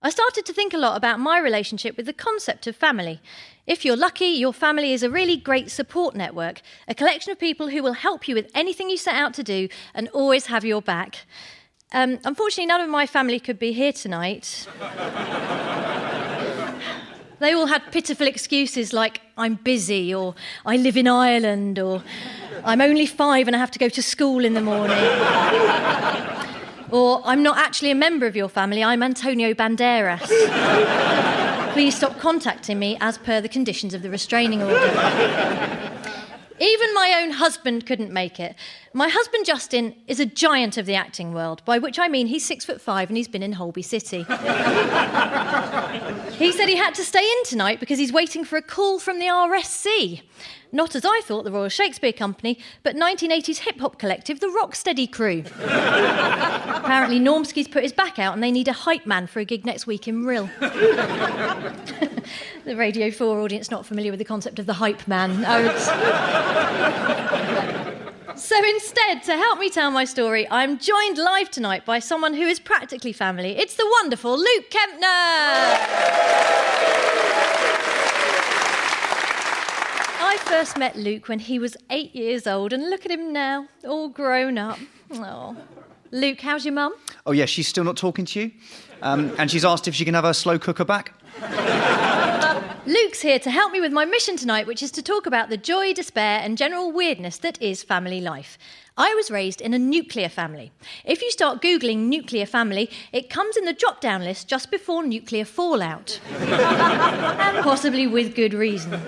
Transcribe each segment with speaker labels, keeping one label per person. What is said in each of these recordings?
Speaker 1: I started to think a lot about my relationship with the concept of family. If you're lucky, your family is a really great support network, a collection of people who will help you with anything you set out to do and always have your back. Unfortunately, none of my family could be here tonight. They all had pitiful excuses like, I'm busy, or I live in Ireland, or I'm only 5 and I have to go to school in the morning. Or, I'm not actually a member of your family, I'm Antonio Banderas. Please stop contacting me as per the conditions of the restraining order. Even my own husband couldn't make it. My husband, Justin, is a giant of the acting world, by which I mean he's 6'5" and he's been in Holby City. He said he had to stay in tonight because he's waiting for a call from the RSC. Not as I thought, the Royal Shakespeare Company, but 1980s hip-hop collective, the Rocksteady Crew. Apparently Normski's put his back out and they need a hype man for a gig next week in Rill. The Radio 4 audience not familiar with the concept of the hype man. So instead, to help me tell my story, I'm joined live tonight by someone who is practically family. It's the wonderful Luke Kempner! I first met Luke when he was 8 years old, and look at him now, all grown up. Oh. Luke, how's your mum?
Speaker 2: Oh, yeah, she's still not talking to you. And she's asked if she can have her slow cooker back.
Speaker 1: Luke's here to help me with my mission tonight, which is to talk about the joy, despair and general weirdness that is family life. I was raised in a nuclear family. If you start Googling nuclear family, it comes in the drop-down list just before nuclear fallout. And possibly with good reason.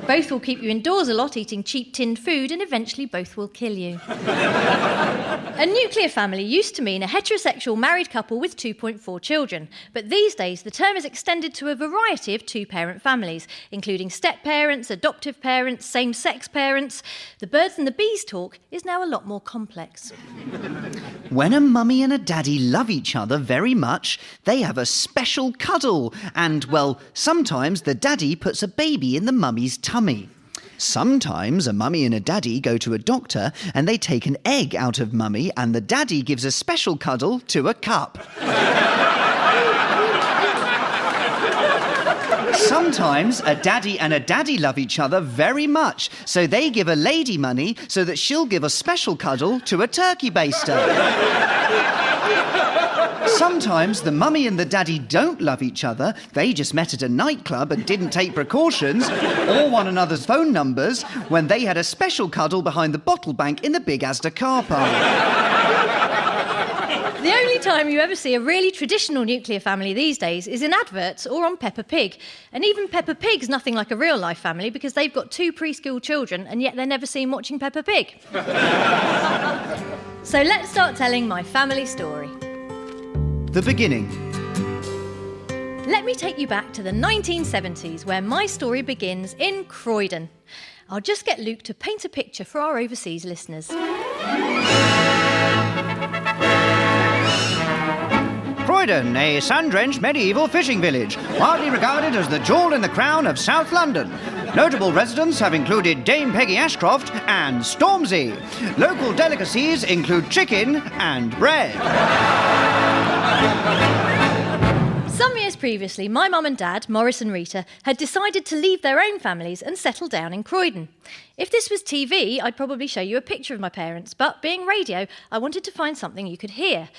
Speaker 1: Both will keep you indoors a lot, eating cheap tinned food, and eventually both will kill you. A nuclear family used to mean a heterosexual married couple with 2.4 children, but these days the term is extended to a variety of two-parent families, including step-parents, adoptive parents, same-sex parents. The birds and the bees talk is now a lot more complex.
Speaker 2: When a mummy and a daddy love each other very much, they have a special cuddle. And, well, sometimes the daddy puts a baby in the mummy's tummy. Sometimes a mummy and a daddy go to a doctor and they take an egg out of mummy and the daddy gives a special cuddle to a cup. Sometimes a daddy and a daddy love each other very much, so they give a lady money so that she'll give a special cuddle to a turkey baster. Sometimes the mummy and the daddy don't love each other, they just met at a nightclub and didn't take precautions or one another's phone numbers when they had a special cuddle behind the bottle bank in the Big Asda car park.
Speaker 1: The only time you ever see a really traditional nuclear family these days is in adverts or on Peppa Pig. And even Peppa Pig's nothing like a real-life family because they've got 2 preschool children and yet they're never seen watching Peppa Pig. So let's start telling my family story.
Speaker 2: The beginning.
Speaker 1: Let me take you back to the 1970s where my story begins in Croydon. I'll just get Luke to paint a picture for our overseas listeners.
Speaker 2: Croydon, a sun-drenched medieval fishing village, widely regarded as the jewel in the crown of South London. Notable residents have included Dame Peggy Ashcroft and Stormzy. Local delicacies include chicken and bread.
Speaker 1: Some years previously, my mum and dad, Morris and Rita, had decided to leave their own families and settle down in Croydon. If this was TV, I'd probably show you a picture of my parents, but being radio, I wanted to find something you could hear.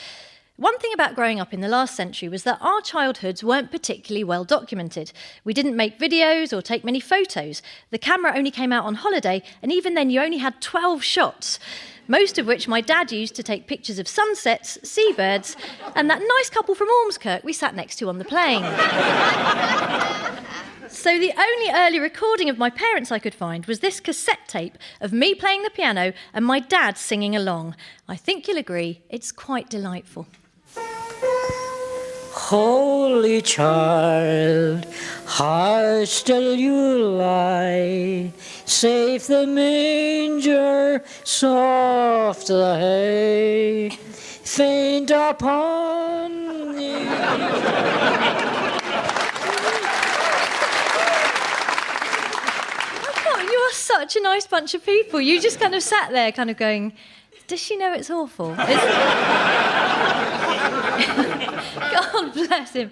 Speaker 1: One thing about growing up in the last century was that our childhoods weren't particularly well documented. We didn't make videos or take many photos. The camera only came out on holiday, and even then you only had 12 shots, most of which my dad used to take pictures of sunsets, seabirds, and that nice couple from Ormskirk we sat next to on the plane. So the only early recording of my parents I could find was this cassette tape of me playing the piano and my dad singing along. I think you'll agree, it's quite delightful.
Speaker 3: Holy child, how still you lie, safe the manger, soft the hay, faint upon thee.
Speaker 1: You are such a nice bunch of people. You just kind of sat there kind of going, does she know it's awful? God bless him.